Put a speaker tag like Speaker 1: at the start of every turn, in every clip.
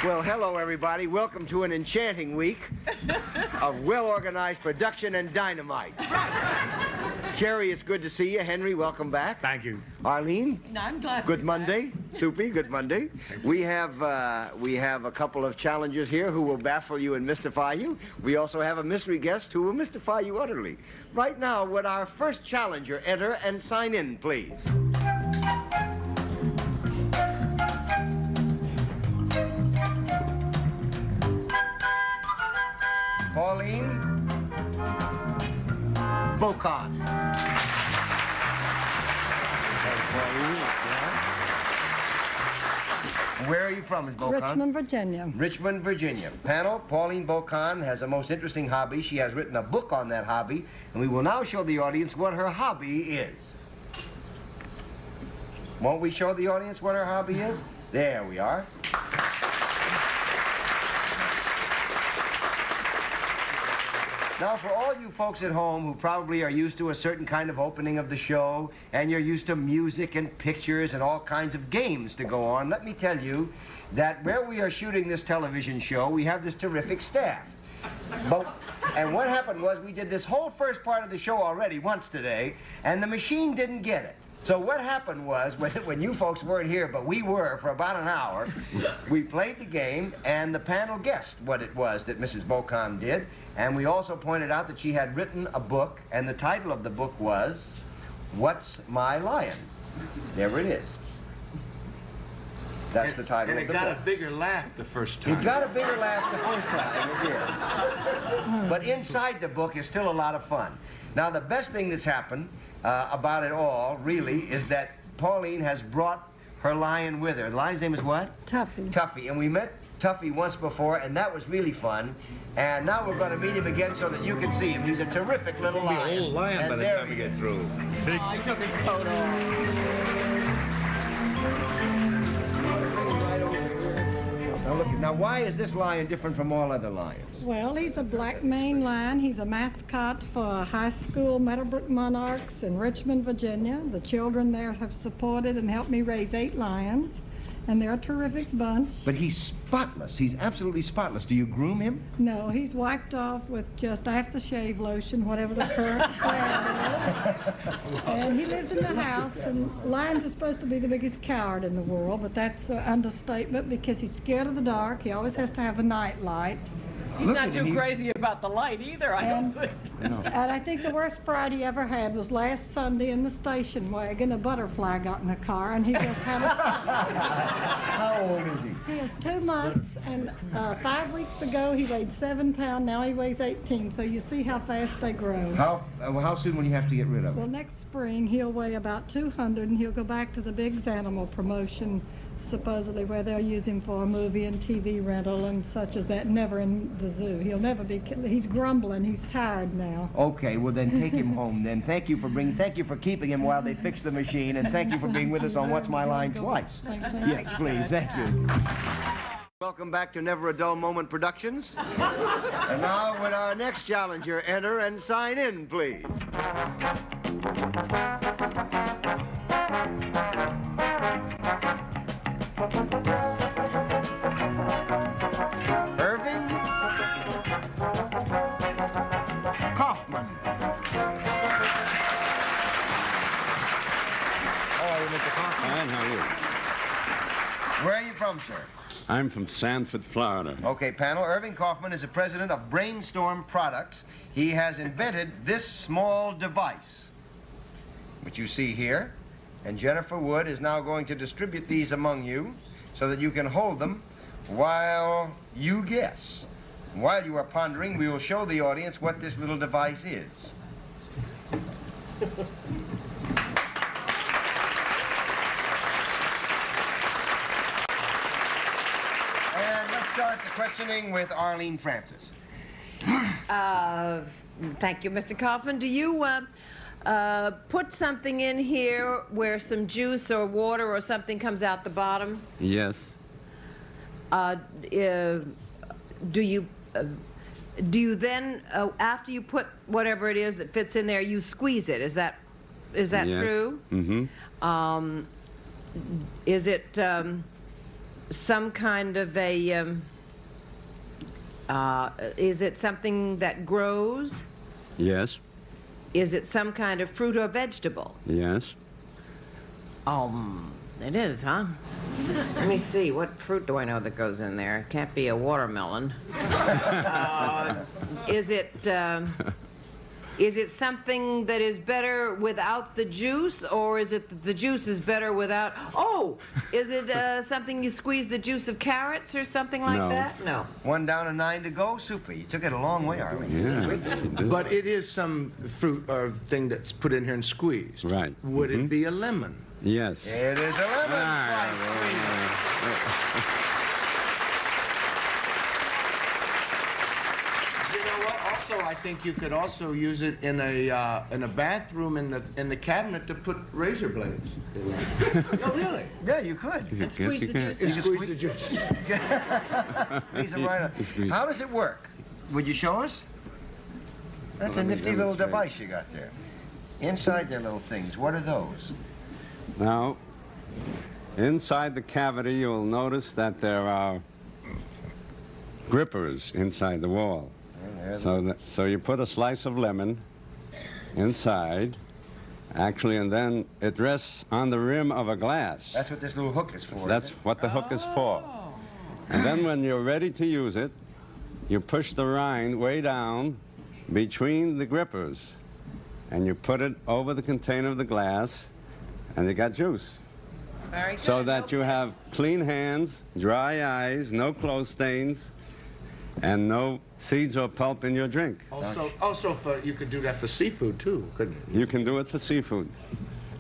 Speaker 1: Well, hello, everybody. Welcome to an enchanting week of well-organized production and dynamite. Sherrye, it's good to see you. Henry, welcome back.
Speaker 2: Thank you.
Speaker 1: Arlene?
Speaker 3: I'm glad.
Speaker 1: Good Monday. Soupy, good Monday. We have a couple of challengers here who will baffle you and mystify you. We also have a mystery guest who will mystify you utterly. Right now, would our first challenger enter and sign in, please? Pauline Bocon. Where are you from, Ms. Bocon?
Speaker 4: Richmond, Virginia.
Speaker 1: Richmond, Virginia. Panel, Pauline Bocon has a most interesting hobby. She has written a book on that hobby, and we will now show the audience what her hobby is. Won't we show the audience what her hobby is? There we are. Now, for all you folks at home who probably are used to a certain kind of opening of the show, and you're used to music and pictures and all kinds of games to go on, let me tell you that where we are shooting this television show, we have this terrific staff. And what happened was we did this whole first part of the show already once today, and the machine didn't get it. So what happened was, when you folks weren't here, but we were for about an hour, we played the game, and the panel guessed what it was that Mrs. Bocon did, and we also pointed out that she had written a book, and the title of the book was, What's My Lion? There it is. That's the title of the book.
Speaker 2: And it got a bigger laugh the first time.
Speaker 1: It got a bigger laugh the first time, it did. But inside the book is still a lot of fun. Now, the best thing that's happened about it all, really, is that Pauline has brought her lion with her. The lion's name is what?
Speaker 4: Tuffy.
Speaker 1: Tuffy. And we met Tuffy once before, and that was really fun. And now we're going to meet him again so that you can see him. He's a terrific little lion.
Speaker 2: He'll be a old lion
Speaker 1: and
Speaker 2: by the time we get through. Big.
Speaker 3: Oh, he took his coat off.
Speaker 1: Now, why is this lion different from all other lions?
Speaker 4: Well, he's a black maned lion. He's a mascot for high school Meadowbrook Monarchs in Richmond, Virginia. The children there have supported and helped me raise 8 lions, and they're a terrific bunch.
Speaker 1: But he's spotless. He's absolutely spotless. Do you groom him?
Speaker 4: No, he's wiped off with just aftershave lotion, whatever the current fad is. And he lives in the house, and lions are supposed to be the biggest coward in the world, but that's an understatement because he's scared of the dark. He always has to have a night light.
Speaker 3: He's not too crazy about the light either, I don't think.
Speaker 4: And I think the worst fright he ever had was last Sunday in the station wagon. A butterfly got in the car, and he just had a...
Speaker 1: How old is he?
Speaker 4: He is 2 months, and 5 weeks ago he weighed 7 pounds. Now he weighs 18, so you see how fast they grow.
Speaker 1: How soon will you have to get rid of
Speaker 4: Well,
Speaker 1: him?
Speaker 4: next spring he'll weigh about 200, and he'll go back to the Biggs Animal promotion, supposedly where they'll use him for a movie and TV rental and such as that. Never in the zoo. He'll never be. He's grumbling. He's tired now.
Speaker 1: Okay, well then take him home then. Thank you for keeping him while they fix the machine, and thank you for being with us on What's My Line twice. Yes, please, thank you. Welcome back to Never a Dull Moment Productions. And now would our next challenger enter and sign in, please. Irving Kaufman. How are you, Mr. Kaufman?
Speaker 5: Fine, how are you?
Speaker 1: Where are you from, sir?
Speaker 5: I'm from Sanford, Florida.
Speaker 1: Okay, panel. Irving Kaufman is the president of Brainstorm Products. He has invented this small device, which you see here. And Jennifer Wood is now going to distribute these among you so that you can hold them while you guess. While you are pondering, we will show the audience what this little device is. And let's start the questioning with Arlene Francis.
Speaker 3: Thank you, Mr. Kaufman. Do you put something in here where some juice or water or something comes out the bottom?
Speaker 5: Yes.
Speaker 3: Do you then, after you put whatever it is that fits in there, you squeeze it? Is that
Speaker 5: Yes.
Speaker 3: true?
Speaker 5: Mm-hmm.
Speaker 3: Is it some kind of a, is it something that grows?
Speaker 5: Yes.
Speaker 3: Is it some kind of fruit or vegetable?
Speaker 5: Yes.
Speaker 3: It is, huh? Let me see, what fruit do I know that goes in there? It can't be a watermelon. Is it something that is better without the juice, or is it that the juice is better without... Oh! Is it something you squeeze the juice of carrots or something like
Speaker 5: No.
Speaker 3: that? No.
Speaker 1: 1 down and 9 to go. Soupy. You took it a long way, Arlene.
Speaker 5: Yeah. she did.
Speaker 2: But it is some fruit or thing that's put in here and squeezed.
Speaker 5: Right.
Speaker 2: Would it be a lemon?
Speaker 5: Yes.
Speaker 1: It is a lemon
Speaker 5: Ah,
Speaker 2: You know what? Also, I think you could also use it in a bathroom in the cabinet to put razor blades. Oh, really?
Speaker 1: Yeah, you could.
Speaker 5: Yes,
Speaker 3: Squeeze
Speaker 5: you
Speaker 3: the
Speaker 5: can.
Speaker 3: juice
Speaker 2: You
Speaker 3: out.
Speaker 2: squeeze the juice.
Speaker 1: Squeeze them right up.
Speaker 5: Squeeze.
Speaker 1: How does it work? Would you show us? That's a
Speaker 5: Let me
Speaker 1: nifty little
Speaker 5: demonstrate.
Speaker 1: device you got there. Inside their little things, what are those?
Speaker 5: Now, inside the cavity, you'll notice that there are grippers inside the wall. So you put a slice of lemon inside, actually, and then it rests on the rim of a glass.
Speaker 1: That's what this little hook is for.
Speaker 5: That's
Speaker 1: isn't
Speaker 5: what the hook is for. And then when you're ready to use it, you push the rind way down between the grippers, and you put it over the container of the glass, and you got juice.
Speaker 3: Very good.
Speaker 5: So that
Speaker 3: No
Speaker 5: you have
Speaker 3: pits.
Speaker 5: clean hands, dry eyes, no clothes stains, and no seeds or pulp in your drink.
Speaker 2: Also, you could do that for seafood too, couldn't you?
Speaker 5: You can do it for seafood.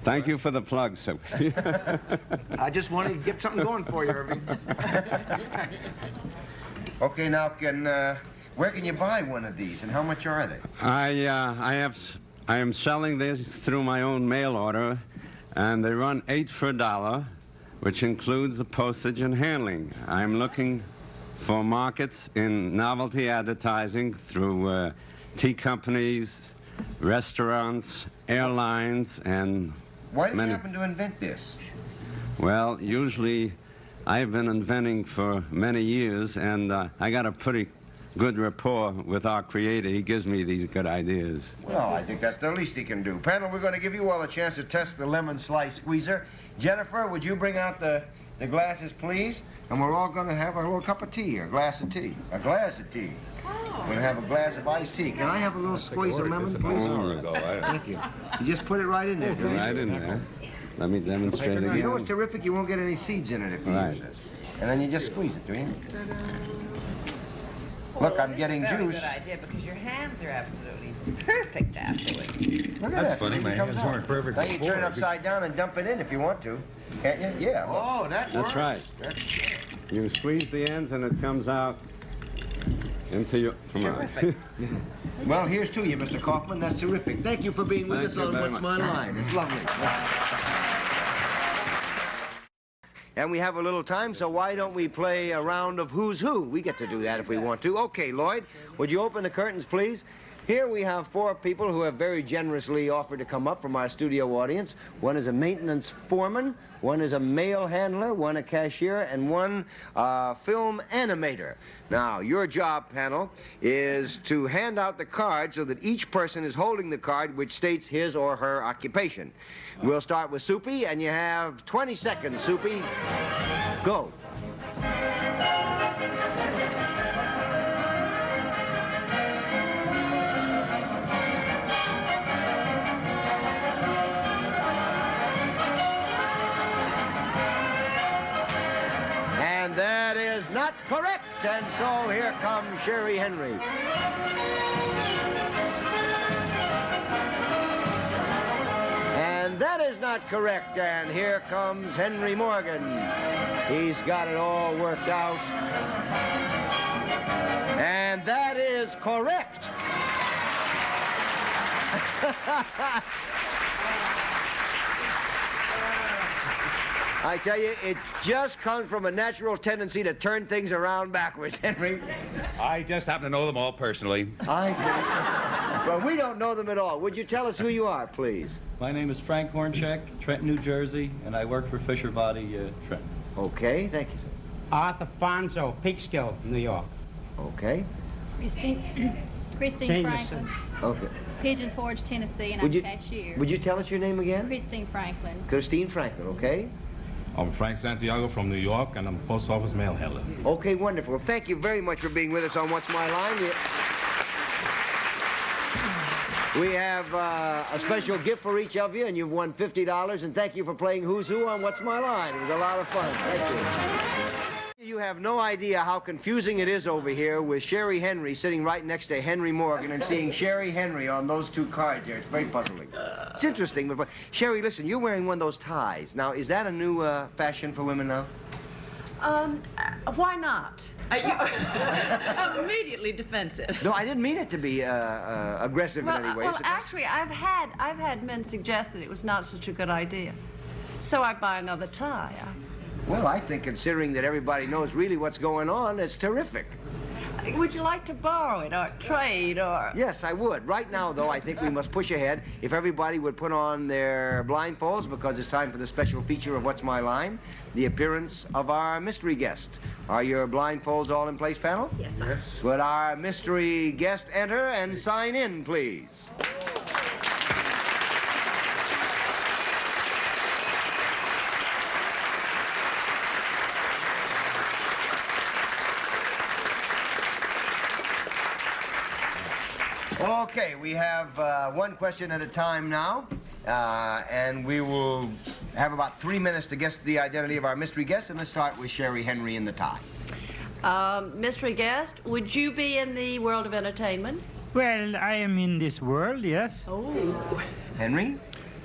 Speaker 5: Thank you for the plug, Soupy.
Speaker 2: I just wanted to get something going for you, Irving.
Speaker 1: Okay, now where can you buy one of these, and how much are they?
Speaker 5: I am selling this through my own mail order, and they run 8 for $1, which includes the postage and handling. I'm looking for markets in novelty advertising through tea companies, restaurants, airlines, and
Speaker 1: Why did you
Speaker 5: many.
Speaker 1: happen to invent this?
Speaker 5: Well, usually I've been inventing for many years, and I got a pretty good rapport with our creator. He gives me these good ideas.
Speaker 1: Well, I think that's the least he can do. Panel, we're going to give you all a chance to test the lemon slice squeezer. Jennifer, would you bring out the glasses, please? And we're all going to have a little cup of tea, or a glass of tea. A glass of tea. We're going to have a glass of iced tea. Can I have a little squeeze of lemon, please? Thank you. You just put it right in there. do you?
Speaker 5: Right in there. Let me demonstrate again.
Speaker 1: You know what's terrific? You won't get any seeds in it if you
Speaker 5: Right.
Speaker 1: use this. And then you just squeeze it, do you? Look, I'm getting
Speaker 3: Very
Speaker 1: juice.
Speaker 3: good idea, because your hands are absolutely perfect afterwards.
Speaker 1: Look at
Speaker 2: That's
Speaker 1: that.
Speaker 2: funny,
Speaker 1: It
Speaker 2: my
Speaker 1: comes
Speaker 2: hands
Speaker 1: out.
Speaker 2: weren't perfect
Speaker 1: Now you turn it
Speaker 2: before.
Speaker 1: upside down and dump it in if you want to. Can't you? Yeah. Look.
Speaker 2: Oh, that works.
Speaker 5: That's right. You squeeze the ends and it comes out into your... Come on.
Speaker 3: Terrific.
Speaker 1: Well, here's to you, Mr. Kaufman. That's terrific. Thank you for being with
Speaker 5: Thank
Speaker 1: us
Speaker 5: you
Speaker 1: on
Speaker 5: very
Speaker 1: What's
Speaker 5: much.
Speaker 1: My Line. It's lovely. And we have a little time, so why don't we play a round of Who's Who? We get to do that if we want to. Okay, Lloyd, would you open the curtains, please? Here we have 4 people who have very generously offered to come up from our studio audience. One is a maintenance foreman, one is a mail handler, one a cashier, and one film animator. Now, your job, panel, is to hand out the card so that each person is holding the card which states his or her occupation. We'll start with Soupy, and you have 20 seconds, Soupy. Go. And that is not correct, and so here comes Sherrye Henry. And that is not correct, and here comes Henry Morgan. He's got it all worked out. And that is correct. I tell you, it just comes from a natural tendency to turn things around backwards, Henry.
Speaker 6: I just happen to know them all personally.
Speaker 1: I see. Well, we don't know them at all. Would you tell us who you are, please?
Speaker 7: My name is Frank Horncheck, Trenton, New Jersey, and I work for Fisher Body, Trenton.
Speaker 1: Okay, thank you, sir.
Speaker 7: Arthur Fonzo, Peekskill, New York.
Speaker 1: Okay.
Speaker 8: Christine Franklin,
Speaker 1: Okay.
Speaker 8: Pigeon Forge, Tennessee, and I'm cashier.
Speaker 1: Would you tell us your name again?
Speaker 8: Christine Franklin.
Speaker 1: Christine Franklin, okay?
Speaker 9: I'm Frank Santiago from New York, and I'm post office mail handler.
Speaker 1: Okay, wonderful. Thank you very much for being with us on What's My Line. We have a special gift for each of you, and you've won $50, and thank you for playing Who's Who on What's My Line. It was a lot of fun. Thank you. You have no idea how confusing it is over here with Sherrye Henry sitting right next to Henry Morgan and seeing Sherrye Henry on those two cards there. It's very puzzling. It's interesting, but Sherrye, listen, you're wearing one of those ties. Now, is that a new fashion for women now?
Speaker 3: Why not? I'm immediately defensive.
Speaker 1: No, I didn't mean it to be aggressive in any way.
Speaker 3: Well, actually, I've had men suggest that it was not such a good idea. So I buy another tie.
Speaker 1: Well, I think considering that everybody knows really what's going on, it's terrific.
Speaker 3: Would you like to borrow it or trade or...
Speaker 1: Yes, I would. Right now, though, I think we must push ahead. If everybody would put on their blindfolds, because it's time for the special feature of What's My Line, the appearance of our mystery guest. Are your blindfolds all in place, panel?
Speaker 3: Yes, sir.
Speaker 1: Would our mystery guest enter and sign in, please? Okay, we have one question at a time now, and we will have about 3 minutes to guess the identity of our mystery guest, and let's start with Sherrye Henry in the tie.
Speaker 3: Mystery guest, would you be in the world of entertainment?
Speaker 10: Well, I am in this world, yes.
Speaker 3: Oh.
Speaker 1: Henry?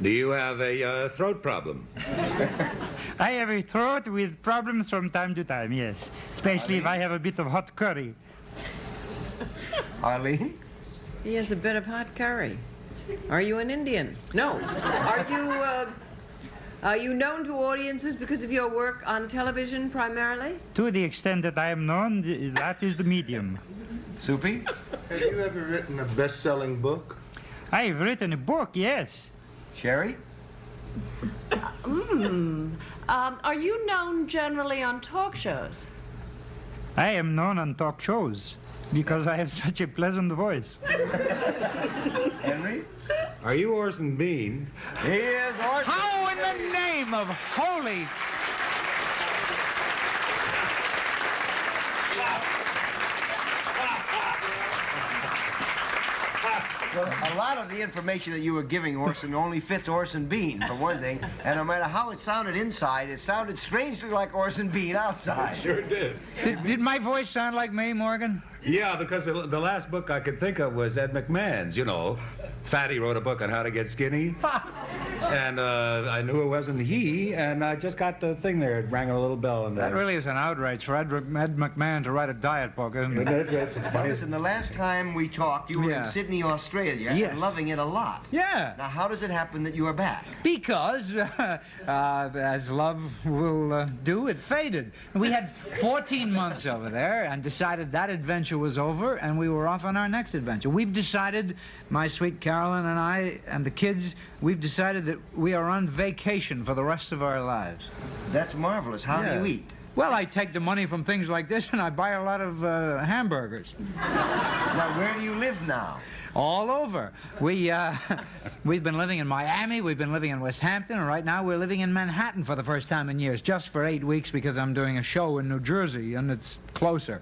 Speaker 6: Do you have a throat problem?
Speaker 10: I have a throat with problems from time to time, yes. Especially if I have a bit of hot curry.
Speaker 1: Arlene?
Speaker 3: He has a bit of hot curry. Are you an Indian? No. Are you known to audiences because of your work on television primarily?
Speaker 10: To the extent that I am known, that is the medium.
Speaker 1: Soupy?
Speaker 2: Have you ever written a best-selling book?
Speaker 10: I have written a book, yes.
Speaker 1: Sherrye?
Speaker 3: Are you known generally on talk shows?
Speaker 10: I am known on talk shows because I have such a pleasant voice.
Speaker 1: Henry?
Speaker 6: Are you Orson Bean?
Speaker 1: He is Orson.
Speaker 7: How in the name of holy...
Speaker 1: Well, a lot of the information that you were giving, Orson, only fits Orson Bean, for one thing. And no matter how it sounded inside, it sounded strangely like Orson Bean outside.
Speaker 6: Sure did.
Speaker 7: Did my voice sound like me, Morgan?
Speaker 6: Yeah, because the last book I could think of was Ed McMahon's, you know. Fatty wrote a book on how to get skinny. And I knew it wasn't he, and I just got the thing there. It rang a little bell. And
Speaker 7: That really is an outrage for Ed McMahon to write a diet book, isn't it?
Speaker 6: It's
Speaker 1: Now,
Speaker 6: funny.
Speaker 1: listen, the last time we talked, you were in
Speaker 7: Yeah.
Speaker 1: Sydney, Australia,
Speaker 7: Yes.
Speaker 1: and loving it a lot.
Speaker 7: Yeah.
Speaker 1: Now, how does it happen that you are back?
Speaker 7: Because, as love will do, it faded. We had 14 months over there and decided that adventure was over, and we were off on our next adventure. We've decided, my sweet Carolyn and I and the kids, we've decided that we are on vacation for the rest of our lives.
Speaker 1: That's marvelous. How do you eat?
Speaker 7: Well, I take the money from things like this and I buy a lot of hamburgers.
Speaker 1: Now, where do you live now?
Speaker 7: All over. We've been living in Miami, we've been living in West Hampton, and right now we're living in Manhattan for the first time in years, just for 8 weeks because I'm doing a show in New Jersey and it's closer.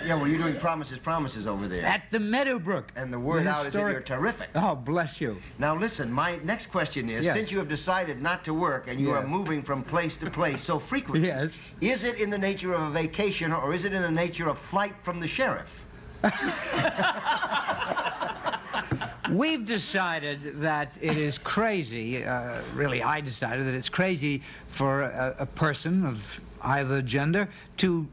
Speaker 1: Yeah, well, you're doing Promises over there.
Speaker 7: At the Meadowbrook.
Speaker 1: And the word out is that you're terrific.
Speaker 7: Oh, bless you.
Speaker 1: Now, listen, my next question is,
Speaker 7: Yes.
Speaker 1: since you have decided not to work and you are
Speaker 7: Yeah.
Speaker 1: moving from place to place so frequently,
Speaker 7: Yes.
Speaker 1: is it in the nature of a vacation or is it in the nature of flight from the sheriff?
Speaker 7: We've decided that it is crazy, really I decided that it's crazy for a person of either gender to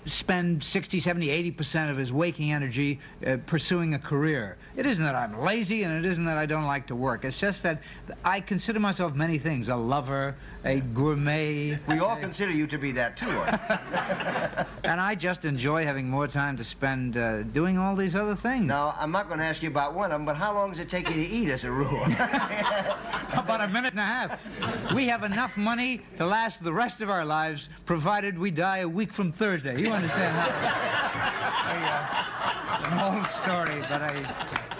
Speaker 7: spend 60, 70, 80% of his waking energy pursuing a career. It isn't that I'm lazy, and it isn't that I don't like to work. It's just that I consider myself many things: a lover, a gourmet.
Speaker 1: We all consider you to be that too.
Speaker 7: And I just enjoy having more time to spend doing all these other things.
Speaker 1: Now, I'm not going to ask you about one of them, but how long does it take you to eat as a rule?
Speaker 7: About a minute and a half. We have enough money to last the rest of our lives, provided we die a week from Thursday. You understand how? An old story, but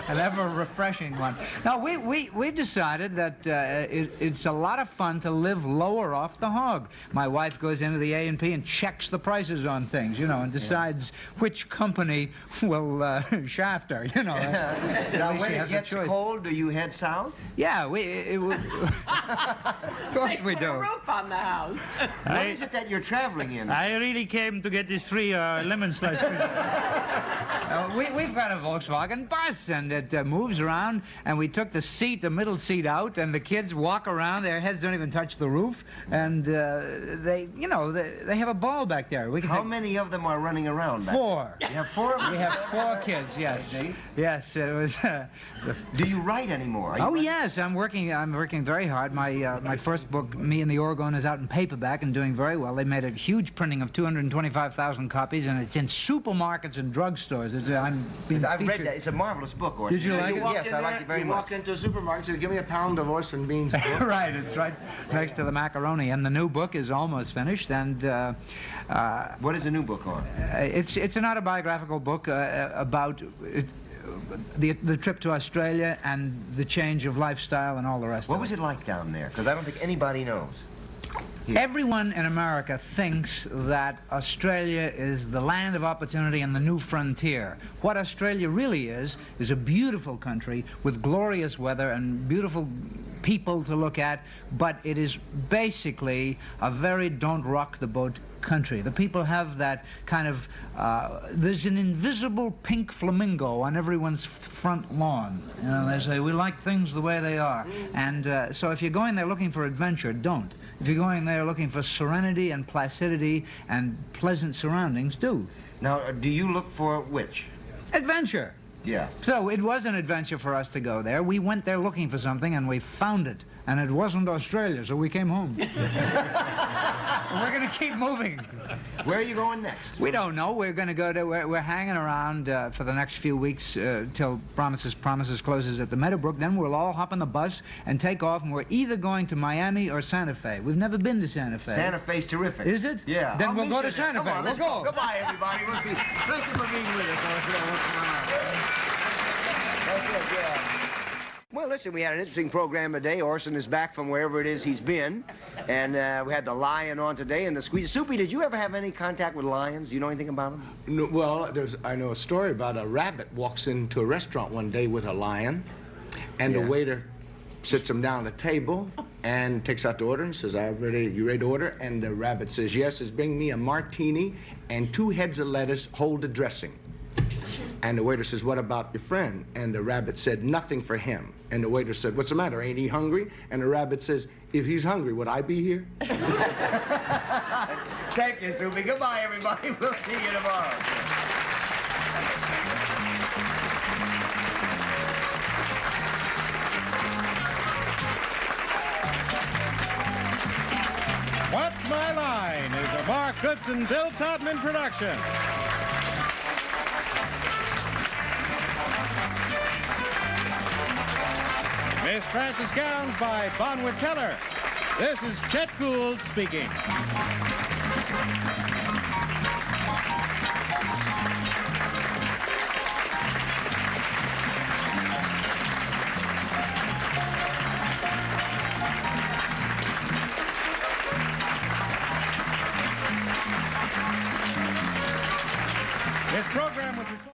Speaker 7: an ever-refreshing one. Now, we've decided that it's a lot of fun to live lower off the hog. My wife goes into the A&P and checks the prices on things, you know, and decides which company will shaft her, you know.
Speaker 1: Now, when it gets cold, do you head south?
Speaker 7: Yeah, of course we do.
Speaker 3: Put a roof on the house.
Speaker 1: What is it that you're traveling in?
Speaker 10: I really came to get this free lemon slice.
Speaker 7: We've got a Volkswagen bus, and it moves around, and we took the middle seat out, and the kids walk around. Their heads don't even touch the roof, and they have a ball back there.
Speaker 1: How many of them are running around back
Speaker 7: 4.
Speaker 1: there? You have 4 of them?
Speaker 7: We have 4 kids, yes. Yes, it was...
Speaker 1: Do you write anymore?
Speaker 7: Oh, yes, I'm working very hard. My first book, Me and the Orgone, is out in paperback and doing very well. They made a huge printing of 225,000 copies, and it's in supermarkets and drugstores.
Speaker 1: I've read that. It's a marvelous book, Orson.
Speaker 7: Did you like it?
Speaker 1: Yes, I liked it very much.
Speaker 2: You walk into a supermarket and say, give me a pound of Orson Bean's book.
Speaker 7: Right, it's right next to the macaroni. And the new book is almost finished. And
Speaker 1: what is the new book on?
Speaker 7: It's an autobiographical book about the trip to Australia and the change of lifestyle and all the rest of it.
Speaker 1: What was it like down there? Because I don't think anybody knows.
Speaker 7: Here. Everyone in America thinks that Australia is the land of opportunity and the new frontier. What Australia really is a beautiful country with glorious weather and beautiful people to look at, but it is basically a very don't-rock-the-boat country. The people have that kind of, there's an invisible pink flamingo on everyone's front lawn. You know, they say, we like things the way they are. And so if you're going there looking for adventure, don't. If you're going there looking for serenity and placidity and pleasant surroundings, do.
Speaker 1: Now, do you look for which?
Speaker 7: Adventure.
Speaker 1: Yeah.
Speaker 7: So it was an adventure for us to go there. We went there looking for something, and we found it. And it wasn't Australia, so we came home. We're going to keep moving.
Speaker 1: Where are you going next?
Speaker 7: We don't know. We're going to go to... We're hanging around for the next few weeks till Promises closes at the Meadowbrook. Then we'll all hop on the bus and take off, and we're either going to Miami or Santa Fe. We've never been to Santa Fe.
Speaker 1: Santa Fe's terrific.
Speaker 7: Is it?
Speaker 1: Yeah.
Speaker 7: Then we'll go to Santa Fe.
Speaker 1: Let's go. Goodbye, everybody. We'll see. Thank you for being with us. That's it, yeah. Well, listen, we had an interesting program today. Orson is back from wherever it is he's been. And we had the lion on today and the squeeze. Soupy, did you ever have any contact with lions? Do you know anything about them?
Speaker 2: No, well, I know a story about a rabbit walks into a restaurant one day with a lion, and the waiter sits him down at a table and takes out the order and says, you ready to order? And the rabbit says, yes, it's bring me a martini and 2 heads of lettuce, hold the dressing. And the waiter says, what about your friend? And the rabbit said, nothing for him. And the waiter said, what's the matter? Ain't he hungry? And the rabbit says, if he's hungry, would I be here?
Speaker 1: Thank you, Soupy. Goodbye, everybody. We'll see you tomorrow.
Speaker 11: What's My Line is a Mark Goodson, Bill Todman production. Miss Francis Gowns by Bonwit Teller. This is Chet Gould speaking. This program was recorded.